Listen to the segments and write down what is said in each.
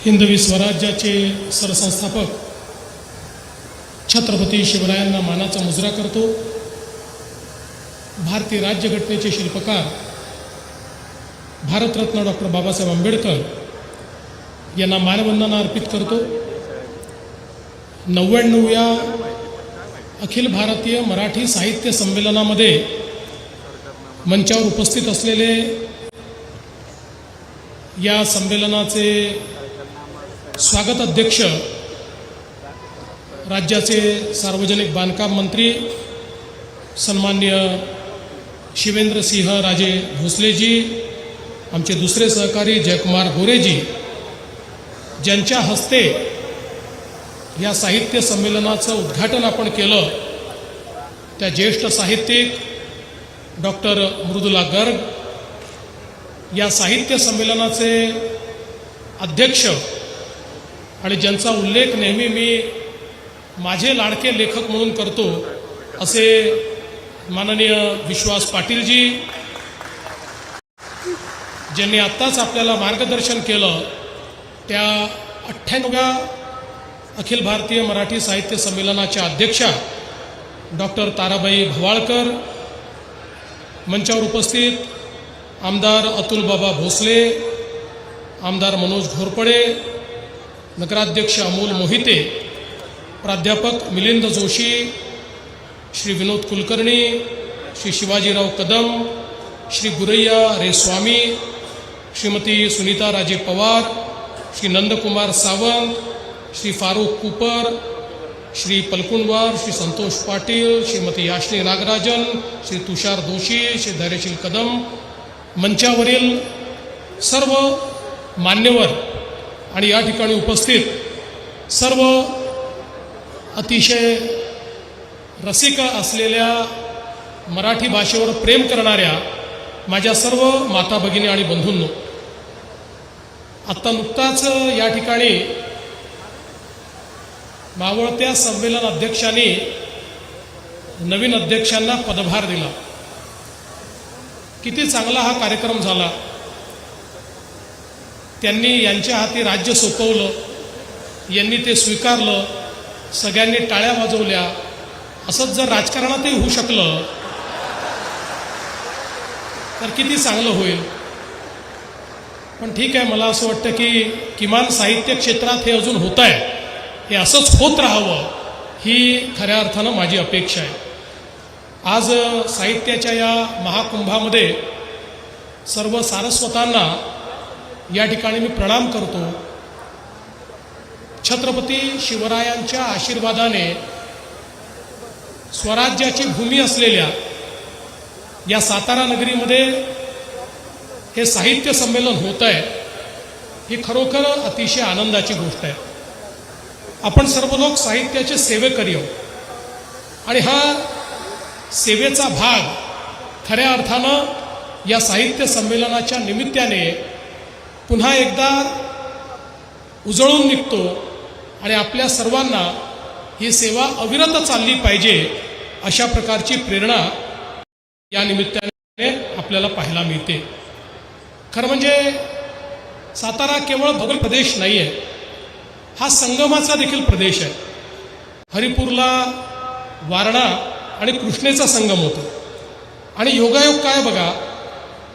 हिंदवी स्वराज्याचे सरसंस्थापक छत्रपती शिवरायांना मानाचा मुजरा करतो। भारतीय राज्यघटनेचे शिल्पकार भारतरत्न डॉक्टर बाबासाहेब आंबेडकर यांना मानवंदना अर्पित करतो। 99व्या अखिल भारतीय मराठी साहित्य संमेलनामध्ये मंचावर उपस्थित असलेले या संमेलनाचे स्वागत अध्यक्ष राज्याचे सार्वजनिक बांधकाम मंत्री सन्माननीय शिवेंद्रसिंह राजे भोसलेजी, आमचे दुसरे सहकारी जयकुमार गोरेजी, ज्यांच्या हस्ते या साहित्य संमेलनाचं उद्घाटन आपण केलं, त्या ज्येष्ठ साहित्यिक डॉक्टर मृदुला गर्ग, या साहित्य संमेलनाचे अध्यक्ष आणि ज्यांचा उल्लेख नेहमी मी माझे लाडके लेखक म्हणून करतो असे माननीय विश्वास पाटीलजी, ज्यांनी आत्ताच आपल्याला मार्गदर्शन केलं, त्या 98व्या अखिल भारतीय मराठी साहित्य संमेलनाच्या अध्यक्षा डॉक्टर ताराबाई भवाळकर, मंचावर उपस्थित आमदार अतुलबाबा भोसले, आमदार मनोज घोरपडे, नगराध्यक्ष अमोल मोहिते, प्राध्यापक मिलिंद जोशी, श्री विनोद कुलकर्णी, श्री शिवाजीराव कदम, श्री गुरैया रेस्वामी, श्रीमती सुनीता राजे पवार, श्री नंदकुमार सावंत, श्री फारूक कुपर, श्री पलकुंडवार, श्री संतोष पाटील, श्रीमती याशनी नागराजन, श्री तुषार दोशी, श्री धैर्यशील कदम, मंचावरील सर्व मान्यवर आणि या ठिकाणी उपस्थित सर्व अतिशय रसिक असलेल्या मराठी भाषेवर प्रेम करणाऱ्या माझ्या सर्व माता भगिनी आणि बंधूंनो, आत्ता नुकताच या ठिकाणी मावळत्या संमेलन अध्यक्षांनी नवीन अध्यक्षांना पदभार दिला। किती चांगला हा कार्यक्रम झाला। त्यांनी यांच्या हाती राज्य सोपवलं, यांनी ते स्वीकारलं, सगळ्यांनी टाळ्या वाजवल्या। असंच जर राजकारणातही होऊ शकलं तर किती चांगलं होईल। पण ठीक आहे, मला असं वाटतं की किमान साहित्य क्षेत्रात हे अजून होत आहे, हे असंच होत राहावं ही खऱ्या अर्थानं माझी अपेक्षा आहे। आज साहित्याच्या या महाकुंभामध्ये सर्व सारस्वतांना या ठिकाणी मी प्रणाम करतो। छत्रपती शिवरायांच्या आशीर्वादाने स्वराज्याची भूमी असलेल्या या सातारा नगरीमध्ये हे साहित्य संमेलन होत आहे, ही खरोखर अतिशय आनंदाची गोष्ट आहे। आपण सर्व लोक साहित्याचे सेवेकरी आहोत आणि हा सेवेचा भाग खऱ्या अर्थानं या साहित्य संमेलनाच्या निमित्ताने पुन्हा एकदा उजळून निघतो आणि आपल्या सर्वांना ही सेवा अविरत चालली पाहिजे अशा प्रकारची प्रेरणा या निमित्ताने आपल्याला पाहायला मिळते। खरं म्हणजे सातारा केवळ भौगोलिक प्रदेश नाही आहे, हा संगमाचा देखील प्रदेश आहे। हरिपूरला वारणा आणि कृष्णेचा संगम होतो आणि योगायोग काय बघा,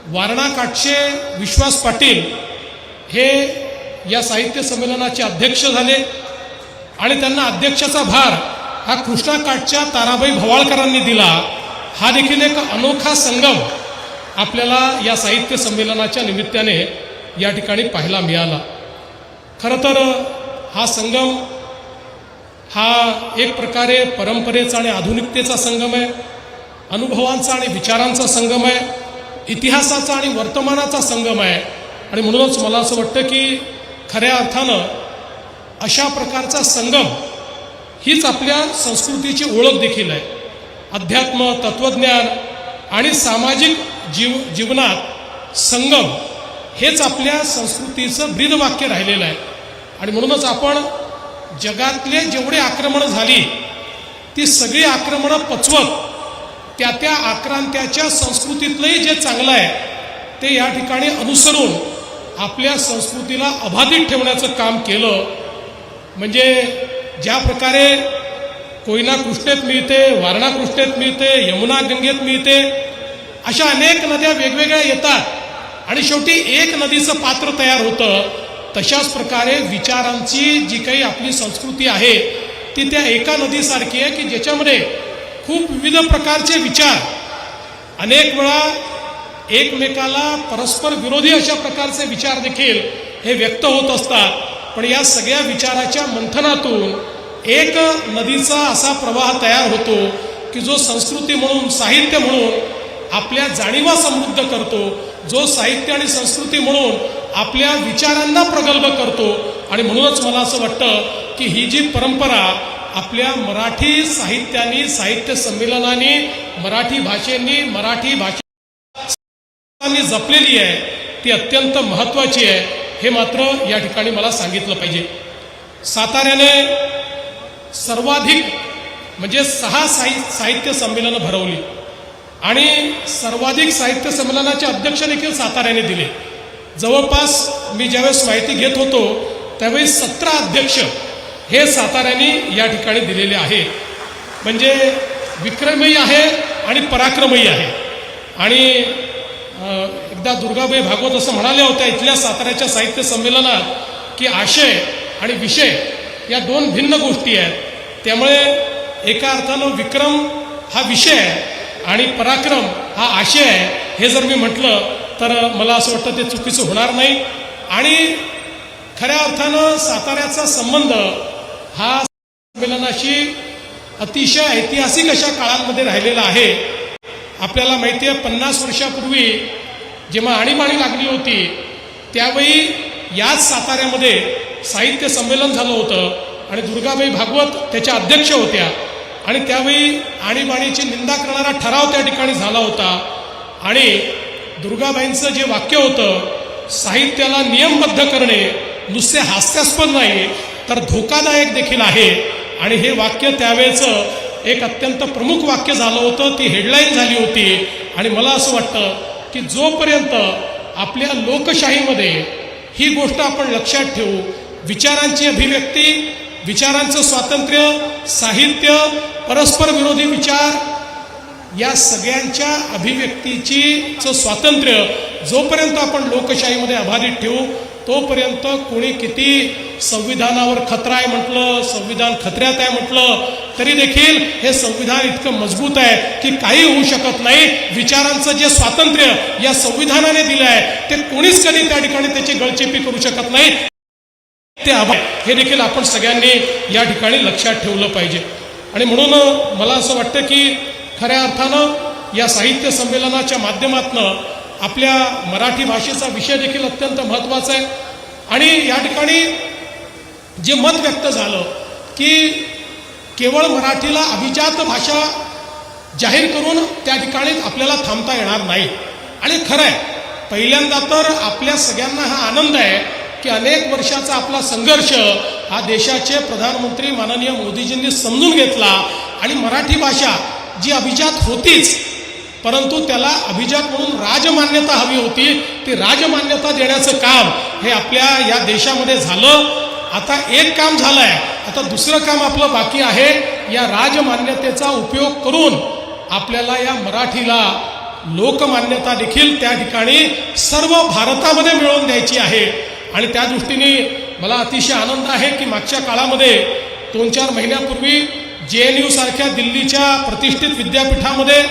वारणा काठचे विश्वास पाटील हे या साहित्य संमेलनाचे अध्यक्ष झाले आणि त्यांना अध्यक्षाचा भार हा कृष्णा काठच्या ताराबाई भवाळकरांनी दिला। हा देखील एक अनोखा संगम आपल्याला या साहित्य संमेलनाच्या निमित्ताने या ठिकाणी पाहायला मिळाला। खरं तर हा संगम हा एक प्रकारे परंपरेचा आणि आधुनिकतेचा संगम आहे, अनुभवांचा आणि विचारांचा संगम आहे, इतिहासाचा आणि वर्तमानाचा संगम आहे। आणि म्हणूनच मला असं वाटतं की खऱ्या अर्थानं अशा प्रकारचा संगम हीच आपल्या संस्कृतीची ओळख देखील आहे। अध्यात्म, तत्वज्ञान आणि सामाजिक जीवनात संगम हेच आपल्या संस्कृतीचं ब्रीदवाक्य राहिलेलं आहे। आणि म्हणूनच आपण जगातले जेवढे आक्रमणं झाली ती सगळी आक्रमणं पचवत त्या आक्रांत्याच्या संस्कृतीतलंही जे चांगलं आहे ते या ठिकाणी अनुसरून आपल्या संस्कृतीला अबाधित ठेवण्याचं काम केलं. म्हणजे ज्या प्रकारे कोयना कृष्णेत मिळते, वारणा कृष्णेत मिळते, यमुना गंगेत मिळते, अशा अनेक नद्या वेगवेगळ्या येतात आणि शेवटी एक नदीचं पात्र तयार होतं. तशाच प्रकारे विचारांची जी काही आपली संस्कृती आहे ती त्या एका नदीसारखी आहे की ज्याच्यामध्ये खूप विविध प्रकारचे विचार अनेक वेळा एकमेकाला परस्पर विरोधी अशा प्रकारचे विचार देखील हे व्यक्त होत असतात. पण या सगळ्या विचाराच्या मंथनातून एक नदीचा असा प्रवाह तयार होतो की जो संस्कृती म्हणून, साहित्य म्हणून आपल्या जाणीवा समृद्ध करतो, जो साहित्य आणि संस्कृती म्हणून आपल्या विचारांना प्रगल्भ करतो. आणि म्हणूनच मला असं वाटतं की ही जी परंपरा आपल्या मराठी साहित्यानी, साहित्य संमेलनाने, मराठी भाषेनी, मराठी भाषेनी जपलेली आहे ती अत्यंत महत्त्वाची आहे, हे मात्र या ठिकाणी मला सांगितलं पाहिजे. साताऱ्याने सर्वाधिक म्हणजे 6 साहित्य संमेलनं भरवली आणि सर्वाधिक साहित्य संमेलनाचे अध्यक्ष देखील साताऱ्याने दिले. जवळपास मी ज्यावेळेस माहिती घेत होतो त्यावेळी 17 अध्यक्ष हे साताऱ्याने या ठिकाणी दिलेले आहे. म्हणजे विक्रमही आहे आणि पराक्रमही आहे. आणि एकदा दुर्गाबाई भागवत असं म्हणाल्या होत्या इथल्या साताऱ्याच्या साहित्य संमेलनात की आशय आणि विषय या 2 भिन्न गोष्टी आहेत. त्यामुळे एका अर्थानं विक्रम हा विषय आहे आणि पराक्रम हा आशय आहे, हे जर मी म्हटलं तर मला असं वाटतं ते चुकीचं होणार नाही. आणि खऱ्या अर्थानं साताऱ्याचा संबंध हा संमेलनाशी अतिशय ऐतिहासिक अशा काळांमध्ये राहिलेला आहे. आपल्याला माहिती आहे 50 वर्षापूर्वी जेव्हा आणीबाणी लागली होती त्यावेळी याच साताऱ्यामध्ये साहित्य संमेलन झालं होतं आणि दुर्गाबाई भागवत त्याच्या अध्यक्ष होत्या. आणि त्यावेळी आणीबाणीची निंदा करणारा ठराव त्या ठिकाणी झाला होता. आणि दुर्गाबाईंचं जे वाक्य होतं, साहित्याला नियमबद्ध करणे नुसते हास्यास्पद नाही तर धोकादायक देखील आहे. आणि हे वाक्य त्यावेळेचं एक अत्यंत प्रमुख वाक्य झालं होतं, ती हेडलाईन झाली होती. आणि मला असं वाटतं की जोपर्यंत आपल्या लोकशाहीमध्ये ही गोष्ट आपण लक्षात ठेवू, विचारांची अभिव्यक्ती, विचारांचं स्वातंत्र्य, साहित्य, परस्पर विरोधी विचार या सगळ्यांच्या अभिव्यक्तीचं स्वातंत्र्य जोपर्यंत आपण लोकशाहीमध्ये अबाधित ठेवू तोपर्यंत कोणी किती संविधानावर खतरा आहे म्हटलं, संविधान खतऱ्यात आहे म्हटलं तरी देखील हे संविधान इतकं मजबूत आहे की काही होऊ शकत नाही. विचारांचं जे स्वातंत्र्य या संविधानाने दिलं आहे ते कोणीच कधी त्या ठिकाणी त्याची गळचेपी करू शकत नाही. ते हे देखील आपण सगळ्यांनी या ठिकाणी लक्षात ठेवलं पाहिजे. आणि म्हणून मला असं वाटतं की खऱ्या अर्थानं या साहित्य संमेलनाच्या माध्यमातून आपल्या मराठी भाषेचा विषय देखील अत्यंत महत्त्वाचा आहे. आणि या ठिकाणी जे मत व्यक्त झालं की केवळ मराठीला अभिजात भाषा जाहीर करून त्या ठिकाणी आपल्याला थांबता येणार नाही. आणि खरं आहे, पहिल्यांदा तर आपल्या सगळ्यांना हा आनंद आहे की अनेक वर्षाचा आपला संघर्ष हा देशाचे प्रधानमंत्री माननीय मोदीजींनी समजून घेतला आणि मराठी भाषा जी अभिजात होतीच परंतु त्याला अभिजात म्हणून राजमान्यता हवी होती, ती राजमान्यता देण्याचं काम हे आपल्या या देशामध्ये झालं. आता एक काम झालं आहे, आता दुसरं काम आपलं बाकी आहे. या राजमान्यतेचा उपयोग करून आपल्याला या मराठीला लोकमान्यता देखील त्या ठिकाणी सर्व भारतामध्ये मिळवून द्यायची आहे. आणि त्या दृष्टीने मला अतिशय आनंद आहे की मागच्या काळामध्ये 2-4 महिन्यापूर्वी JNU सारख्या दिल्लीच्या प्रतिष्ठित विद्यापीठामध्ये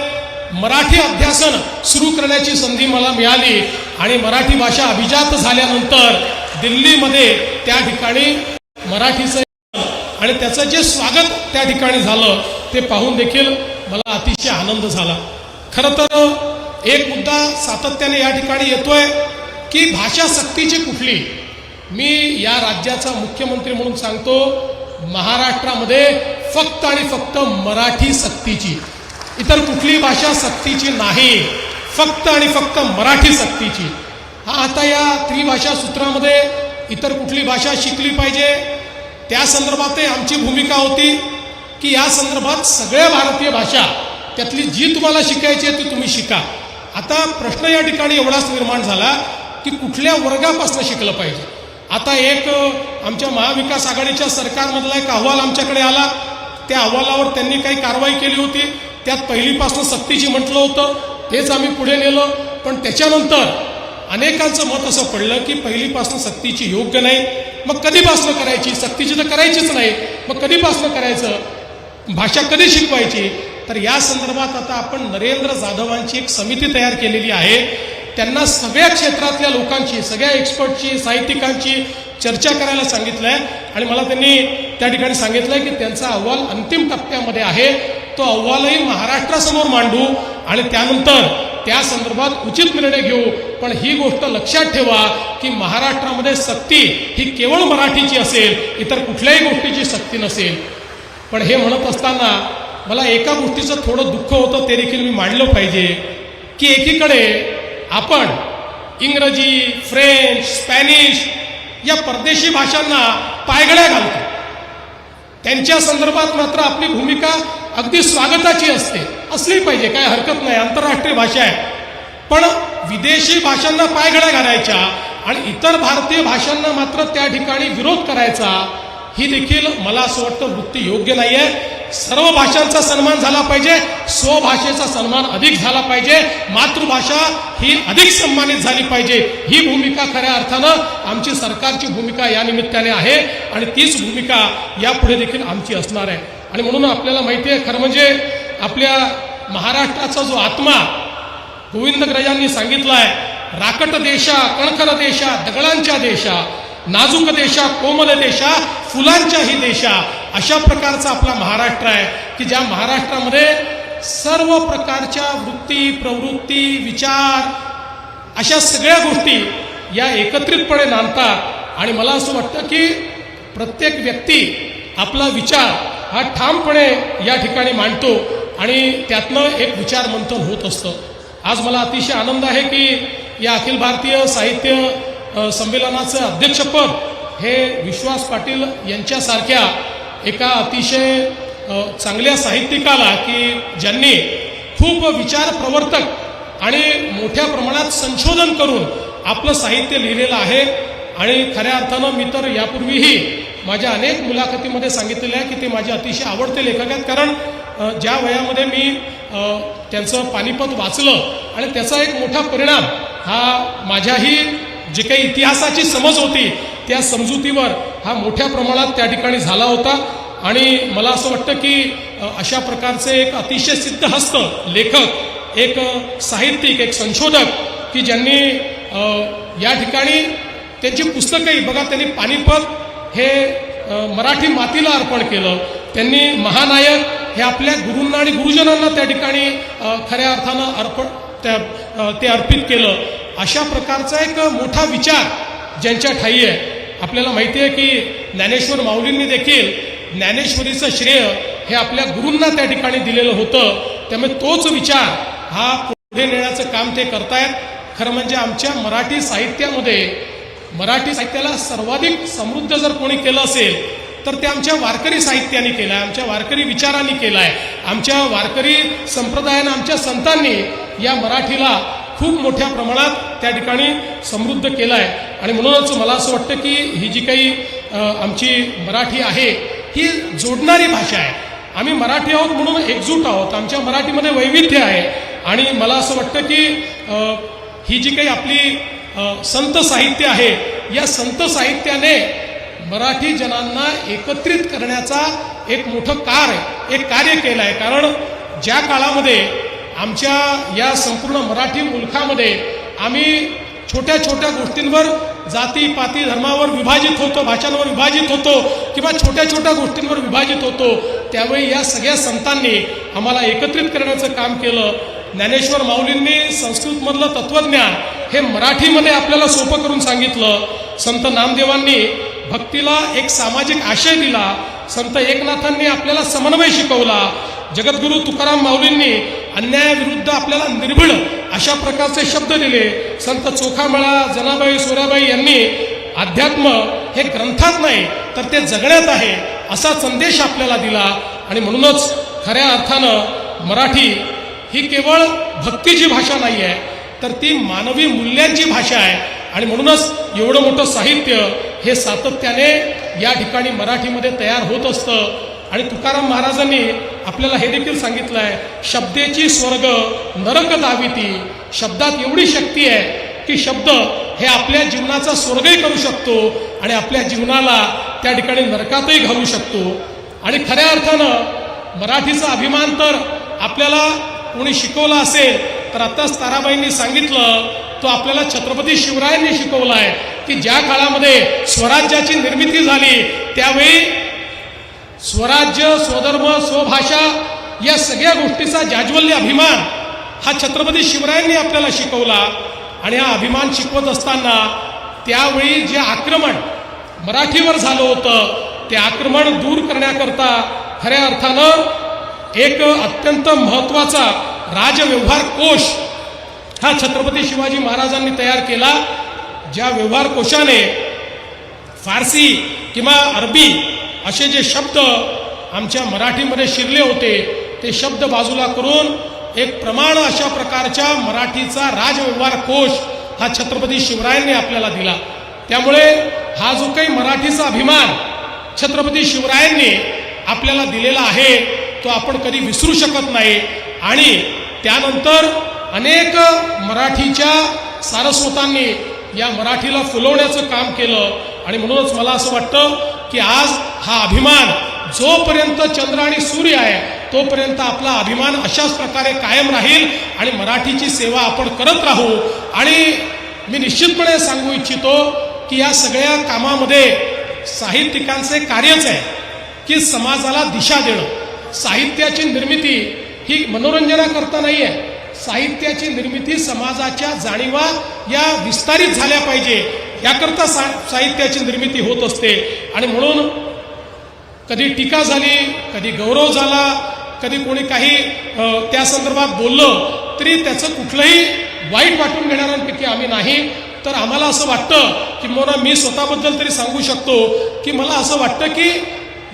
मराठी अभ्यासन सुरू करण्याची संधी मला मिळाली. आणि मराठी भाषा अभिजात झाल्यानंतर दिल्लीमध्ये त्या ठिकाणी मराठीचं आणि त्याचं जे स्वागत त्या ठिकाणी झालं ते पाहून देखील मला अतिशय आनंद झाला. खरं तर एक मुद्दा सातत्याने या ठिकाणी येतोय की भाषा सक्तीची कुठली. मी या राज्याचा मुख्यमंत्री म्हणून सांगतो, महाराष्ट्रामध्ये फक्त आणि फक्त मराठी सक्तीची, इतर कुठली भाषा सक्तीची नाही, फक्त आणि फक्त मराठी सक्तीची. हा आता या त्रिभाषा सूत्रामध्ये इतर कुठली भाषा शिकली पाहिजे त्या संदर्भातही आमची भूमिका होती की या संदर्भात सगळ्या भारतीय भाषा त्यातली जी तुम्हाला शिकायची आहे ती तुम्ही शिका. आता प्रश्न या ठिकाणी एवढाच निर्माण झाला की कुठल्या वर्गापासून शिकलं पाहिजे. आता एक आमच्या महाविकास आघाडीच्या सरकारमधला एक अहवाल आमच्याकडे आला. त्या अहवालावर त्यांनी काही कारवाई केली होती. त्यात पहिलीपासून सक्तीची म्हटलं होतं, तेच आम्ही पुढे नेलं. पण त्याच्यानंतर अनेकांचं मत असं पडलं की पहिलीपासून सक्तीची योग्य नाही. मग कधीपासून करायची? सक्तीची तर करायचीच नाही, मग कधीपासून करायचं? भाषा कधी शिकवायची? तर या संदर्भात आता आपण नरेंद्र जाधवांची एक समिती तयार केलेली आहे. त्यांना सगळ्या क्षेत्रातल्या लोकांची, सगळ्या एक्सपर्टची, साहित्यिकांची चर्चा करायला सांगितलं आहे. आणि मला त्यांनी त्या ठिकाणी सांगितलं आहे की त्यांचा अहवाल अंतिम टप्प्यामध्ये आहे. तो अहवालही महाराष्ट्रासमोर मांडू आणि त्यानंतर त्या संदर्भात उचित निर्णय घेऊ. पण ही गोष्ट लक्षात ठेवा की महाराष्ट्रामध्ये सक्ती ही केवळ मराठीची असेल, इतर कुठल्याही गोष्टीची सक्ती नसेल. पण हे म्हणत असताना मला एका गोष्टीचं थोडं दुःख होतं, ते देखील मी मांडलं पाहिजे की एकीकडे आपण इंग्रजी, फ्रेंच, स्पॅनिश या परदेशी भाषांना पायगळ्या घालतो. त्यांच्या संदर्भात मात्र आपली भूमिका अगदी स्वागताची असते, असली पाहिजे, काय हरकत नाही, आंतरराष्ट्रीय भाषा आहे. पण विदेशी भाषांना पायघड्या घालायच्या आणि इतर भारतीय भाषांना मात्र त्या ठिकाणी विरोध करायचा, ही देखील मला असं वाटतं वृत्ती योग्य नाही आहे. सर्व भाषांचा सन्मान झाला पाहिजे, स्वभाषेचा सन्मान अधिक झाला पाहिजे, मातृभाषा ही अधिक सन्मानित झाली पाहिजे. ही भूमिका खऱ्या अर्थानं आमची सरकारची भूमिका या निमित्ताने आहे आणि तीच भूमिका यापुढे देखील आमची असणार आहे. आणि म्हणून आपल्याला माहिती आहे, खरं म्हणजे आपल्या महाराष्ट्राचा जो आत्मा गोविंदग्रजांनी सांगितला आहे, राकट देशा, कणखर देशा, दगडांच्या देशा, नाजूक देशा, कोमल देशा, फुलांच्याही देशा, अशा प्रकारचा आपला महाराष्ट्र आहे की ज्या महाराष्ट्रामध्ये सर्व प्रकारच्या वृत्ती, प्रवृत्ती, विचार अशा सगळ्या गोष्टी या एकत्रितपणे नांदतात. आणि मला असं वाटतं की प्रत्येक व्यक्ती आपला विचार हा ठामपणे या ठिकाणी मांडतो आणि त्यातनं एक विचार मंथन होत असतं. आज मला अतिशय आनंद आहे की या अखिल भारतीय साहित्य संमेलनाचं अध्यक्षपद हे विश्वास पाटील यांच्यासारख्या एका अतिशय चांगल्या साहित्यिकाला, की ज्यांनी खूप विचार प्रवर्तक आणि मोठ्या प्रमाणात संशोधन करून आपलं साहित्य लिहिलेलं आहे. आणि खऱ्या अर्थानं मी तर यापूर्वीही माझ्या अनेक मुलाखतीमध्ये सांगितलेलं आहे की ते माझे अतिशय आवडते लेखक आहेत. कारण ज्या वयामध्ये मी त्यांचं पानिपत वाचलं आणि त्याचा एक मोठा परिणाम हा माझ्याही जे काही इतिहासाची समज होती त्या समजुतीवर हा मोठ्या प्रमाणात त्या ठिकाणी झाला होता. आणि मला असं वाटतं की अशा प्रकारचे एक अतिशय सिद्धहस्त लेखक, एक साहित्यिक, एक संशोधक की ज्यांनी या ठिकाणी त्यांची पुस्तकंही बघा, त्यांनी पानिपत हे मराठी मातीला अर्पण केलं. त्यांनी महानायक हे आपल्या गुरूंना आणि गुरुजनांना त्या ठिकाणी खऱ्या अर्थानं ते अर्पित केलं. अशा प्रकारचा एक मोठा विचार ज्यांच्या ठायी आहे. आपल्याला माहिती आहे की ज्ञानेश्वर माऊलींनी देखील ज्ञानेश्वरीचं श्रेय हे आपल्या गुरूंना त्या ठिकाणी दिलेलं होतं. त्यामुळे तोच विचार हा पुढे नेण्याचं काम ते करतायत. खरं म्हणजे आमच्या मराठी साहित्यामध्ये, मराठी साहित्याला सर्वाधिक समृद्ध जर कोणी केलं असेल तर ते आमच्या वारकरी साहित्याने केलं आहे, आमच्या वारकरी विचारांनी केलं आहे, आमच्या वारकरी संप्रदायानं, आमच्या संतांनी या मराठीला खूप मोठ्या प्रमाणात त्या ठिकाणी समृद्ध केलं आहे. आणि म्हणूनच मला असं वाटतं की ही जी काही आमची मराठी आहे ही जोडणारी भाषा आहे. आम्ही मराठी आहोत म्हणून एकजूट आहोत, आमच्या मराठीमध्ये वैविध्य आहे. आणि मला असं वाटतं की ही जी काही आपली संत साहित्य आहे, या संत साहित्याने मराठी जनांना एकत्रित करण्याचा एक मोठं कार्य केलं आहे. कारण ज्या काळामध्ये आमच्या या संपूर्ण मराठी मुलखामध्ये आम्ही छोट्या छोट्या गोष्टींवर, जाती पाती धर्मावर विभाजित होतो, भाषांवर विभाजित होतो किंवा छोट्या छोट्या गोष्टींवर विभाजित होतो, त्यावेळी या सगळ्या संतांनी आम्हाला एकत्रित करण्याचं काम केलं. ज्ञानेश्वर माऊलींनी संस्कृतमधलं तत्त्वज्ञान हे मराठीमध्ये आपल्याला सोपं करून सांगितलं. संत नामदेवांनी भक्तीला एक सामाजिक आशय दिला. संत एकनाथांनी आपल्याला समन्वय शिकवला. जगद्गुरू तुकाराम माऊलींनी अन्यायाविरुद्ध आपल्याला निर्भीड अशा प्रकारचे शब्द दिले. संत चोखामळा, जनाबाई, सोऱ्याबाई यांनी अध्यात्म हे ग्रंथात नाही तर ते जगण्यात आहे असा संदेश आपल्याला दिला. आणि म्हणूनच खऱ्या अर्थानं मराठी ही केवळ भक्तीची भाषा नाही आहे, तर ती मानवी मूल्यांची भाषा आहे. आणि म्हणूनच एवढं मोठं साहित्य हे सातत्याने या ठिकाणी मराठीमध्ये तयार होत असतं. आणि तुकाराम महाराजांनी आपल्याला हे देखील सांगितलं आहे, शब्देची स्वर्ग नरक दाविती. शब्दात एवढी शक्ती आहे की शब्द हे आपल्या जीवनाचा स्वर्गही करू शकतो आणि आपल्या जीवनाला त्या ठिकाणी नरकातही घालू शकतो. आणि खऱ्या अर्थानं मराठीचा अभिमान तर आपल्याला कोणी शिकवला असेल तर आत्ताच ताराबाईंनी सांगितलं, तो आपल्याला छत्रपती शिवरायांनी शिकवला आहे की ज्या काळामध्ये स्वराज्याची निर्मिती झाली त्यावेळी स्वराज्य, स्वधर्म, स्वभाषा या सगळ्या गोष्टीचा जाज्वल्य अभिमान हा छत्रपती शिवरायांनी आपल्याला शिकवला. आणि हा अभिमान शिकवत असताना त्यावेळी जे आक्रमण मराठीवर झालं होतं ते आक्रमण दूर करण्याकरता खऱ्या अर्थानं एक अत्यंत महत्त्वाचा राजव्यवहार कोश हा छत्रपती शिवाजी महाराजांनी तयार केला. ज्या व्यवहार कोशाने फारसी किंवा अरबी असे जे शब्द आमच्या मराठीमध्ये शिरले होते ते शब्द बाजूला करून एक प्रमाण अशा प्रकारच्या मराठीचा राजव्यवहार कोश हा छत्रपती शिवरायांनी आपल्याला दिला. त्यामुळे हा जो काही मराठीचा अभिमान छत्रपती शिवरायांनी आपल्याला दिलेला आहे तो आपण कधी विसरू शकत नाही. आणि त्यानंतर अनेक मराठीच्या सारस्वतांनी या मराठीला फुलवण्याचं काम केलं. आणि म्हणूनच मला असं वाटतं की आज हा अभिमान जोपर्यंत चंद्र आणि सूर्य आहे तोपर्यंत आपला अभिमान अशाच प्रकारे कायम राहील आणि मराठीची सेवा आपण करत राहू. आणि मी निश्चितपणे सांगू इच्छितो की या सगळ्या कामामध्ये साहित्यिकांचे कार्यच आहे की समाजाला दिशा देणं. साहित्याची निर्मिती ही मनोरंजनाकरता नाही आहे. साहित्याची निर्मिती समाजाच्या जाणीवा या विस्तारित झाल्या पाहिजे याकरता साहित्याची निर्मिती होत असते. आणि म्हणून कधी टीका झाली, कधी गौरव झाला, कधी कोणी काही त्या संदर्भात बोललं तरी त्याचं कुठलंही वाईट वाटून घेणाऱ्यांपैकी आम्ही नाही. तर आम्हाला असं वाटतं की मी स्वतःबद्दल तरी सांगू शकतो की मला असं वाटतं की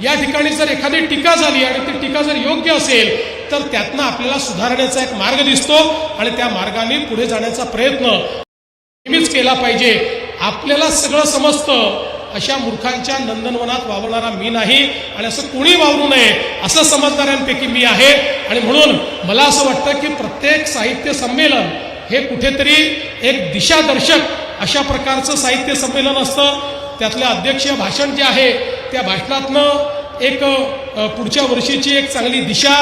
या ठिकाणी जर एखादी टीका झाली आणि ती टीका जर योग्य असेल तर त्यातनं आपल्याला सुधारण्याचा एक मार्ग दिसतो आणि त्या मार्गाने पुढे जाण्याचा प्रयत्न नेहमीच केला पाहिजे. आपल्याला सगळं समजतं अशा मूर्खांच्या नंदनवनात वावरणारा मी नाही आणि असं कोणी वावरू नये असं समजणाऱ्यांपैकी मी आहे. आणि म्हणून मला असं वाटतं की प्रत्येक साहित्य संमेलन हे कुठेतरी एक दिशादर्शक अशा प्रकारचं साहित्य संमेलन असतं. त्यातलं अध्यक्षीय भाषण जे आहे त्या भाषणातनं एक पुढच्या वर्षीची एक चांगली दिशा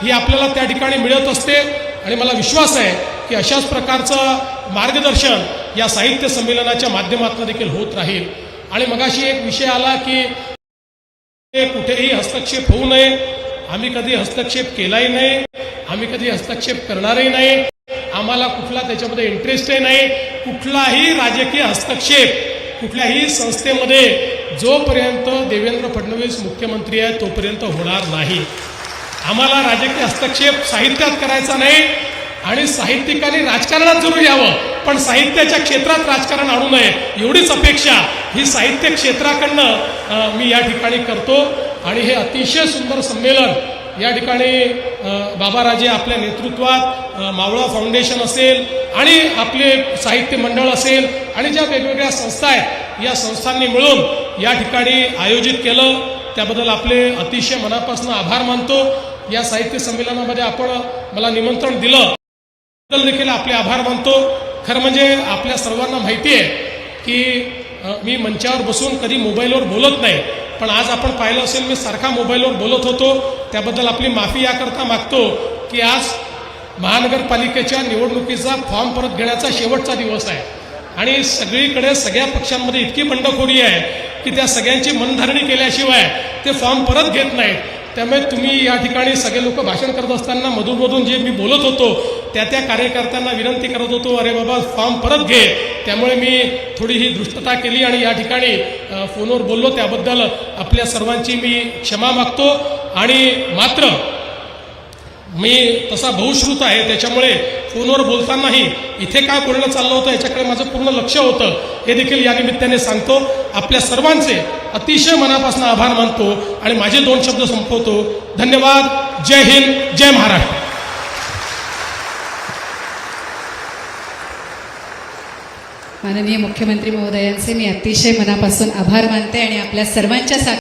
ही आपल्याला त्या ठिकाणी मिळत असते. आणि मला विश्वास आहे की अशाच प्रकारचं मार्गदर्शन या साहित्य संमेलनाच्या माध्यमातून देखील होत राहील. आणि मगाशी एक विषय आला की कुठेही हस्तक्षेप होऊ नये. आम्ही कधी हस्तक्षेप केलाही नाही, आम्ही कधी हस्तक्षेप करणारही नाही, आम्हाला कुठला त्याच्यामध्ये इंटरेस्टही नाही. कुठलाही राजकीय हस्तक्षेप कुठल्याही संस्थेमध्ये जोपर्यंत देवेंद्र फडणवीस मुख्यमंत्री आहे तोपर्यंत होणार नाही. आम्हाला राजकीय हस्तक्षेप साहित्यात करायचा नाही आणि साहित्यिकांनी राजकारणात जरूर यावं पण साहित्याच्या क्षेत्रात राजकारण आणू नये एवढीच अपेक्षा ही साहित्य क्षेत्राकडनं मी या ठिकाणी करतो. आणि हे अतिशय सुंदर संमेलन या ठिकाणी बाबाराजे आपल्या नेतृत्वात मावळा फाउंडेशन असेल आणि आपले साहित्य मंडळ असेल आणि ज्या वेगवेगळ्या संस्था आहेत या संस्थांनी मिळून या ठिकाणी आयोजित केलं त्याबद्दल आपले अतिशय मनापासून आभार मानतो. या साहित्य संमेलनामध्ये आपण मला निमंत्रण दिलं त्याबद्दल देखील आपले आभार मानतो. खरं म्हणजे आपल्या सर्वांना माहिती आहे की मी मंचावर बसून कधी मोबाईलवर बोलत नाही पण आज आपण पाहिलं असेल मी सारखा मोबाईलवर बोलत होतो. त्याबद्दल आपली माफी याकरता मागतो की आज महानगरपालिकेच्या निवडणुकीचा फॉर्म परत घेण्याचा शेवटचा दिवस आहे आणि सगळीकडे सगळ्या पक्षांमध्ये इतकी बंडखोरी आहे की त्या सगळ्यांची मनधरणी केल्याशिवाय ते फॉर्म परत घेत नाहीत. त्यामुळे तुम्ही या ठिकाणी सगळे लोक भाषण करत असताना मधून जे मी बोलत होतो त्या कार्यकर्त्यांना विनंती करत होतो अरे बाबा फॉर्म परत घे. त्यामुळे मी थोडी ही दुष्टता केली आणि या ठिकाणी फोनवर बोललो त्याबद्दल आपल्या सर्वांची मी क्षमा मागतो. आणि मात्र मी तसा बहुश्रुत आहे त्याच्यामुळे फोनवर बोलतानाही इथे काय बोलणं चाललं होतं याच्याकडे माझं पूर्ण लक्ष होतं हे देखील या निमित्ताने सांगतो. आपल्या सर्वांचे अतिशय मनापासून आभार मानतो आणि माझे 2 शब्द संपवतो. धन्यवाद. जय हिंद, जय महाराष्ट्र. माननीय मुख्यमंत्री महोदयांचे मी अतिशय मनापासून आभार मानते आणि आपल्या सर्वांच्या